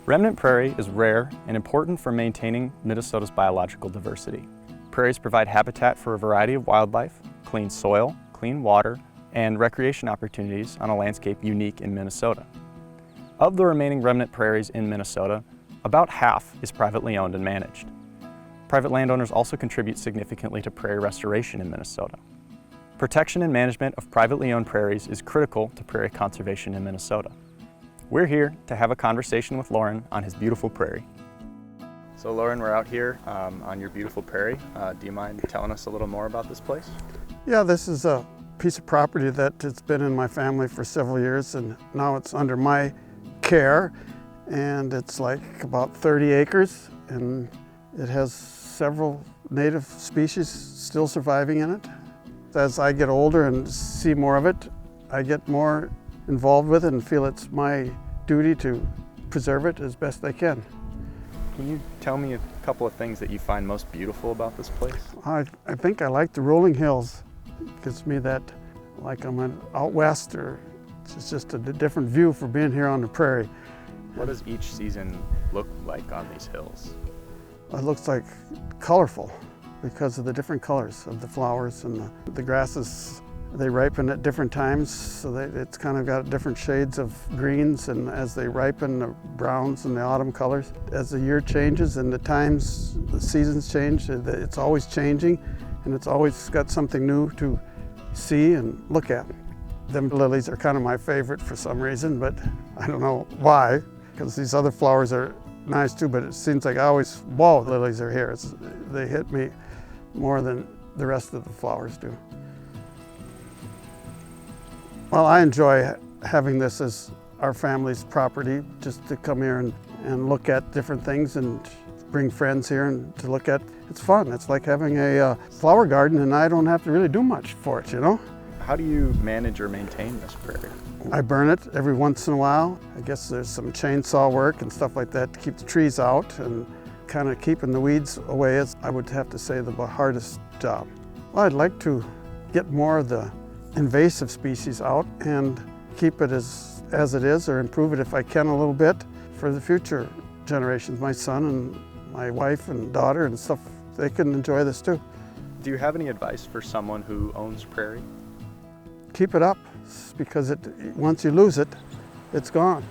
Remnant prairie is rare and important for maintaining Minnesota's biological diversity. Prairies provide habitat for a variety of wildlife, clean soil, clean water, and recreation opportunities on a landscape unique in Minnesota. Of the remaining remnant prairies in Minnesota, about half is privately owned and managed. Private landowners also contribute significantly to prairie restoration in Minnesota. Protection and management of privately owned prairies is critical to prairie conservation in Minnesota. We're here to have a conversation with Lauren on his beautiful prairie. So Lauren, we're out here on your beautiful prairie. Do you mind telling us a little more about this place? Yeah, this is a piece of property that has been in my family for several years, and now it's under my care, and it's like about 30 acres, and it has several native species still surviving in it. As I get older and see more of it, I get more involved with it and feel it's my duty to preserve it as best I can. Can you tell me a couple of things that you find most beautiful about this place? I think I like the rolling hills. It gives me that, like I'm out west, or it's just a different view for being here on the prairie. What does each season look like on these hills? It looks like colorful because of the different colors of the flowers, and the grasses, they ripen at different times, so it's kind of got different shades of greens, and as they ripen, the browns and the autumn colors. As the year changes and the seasons change, it's always changing, and it's always got something new to see and look at. Them lilies are kind of my favorite for some reason, but I don't know why, because these other flowers are nice too, but it seems like I always, whoa, lilies are here. They hit me more than the rest of the flowers do. Well, I enjoy having this as our family's property, just to come here and look at different things and bring friends here and to look at. It's fun. It's like having a flower garden, and I don't have to really do much for it, you know? How do you manage or maintain this prairie? I burn it every once in a while. I guess there's some chainsaw work and stuff like that to keep the trees out, and kind of keeping the weeds away is, I would have to say, the hardest job. Well, I'd like to get more of the invasive species out and keep it as it is, or improve it if I can a little bit for the future generations. My son and my wife and daughter and stuff, they can enjoy this too. Do you have any advice for someone who owns prairie? Keep it up, because once you lose it, it's gone.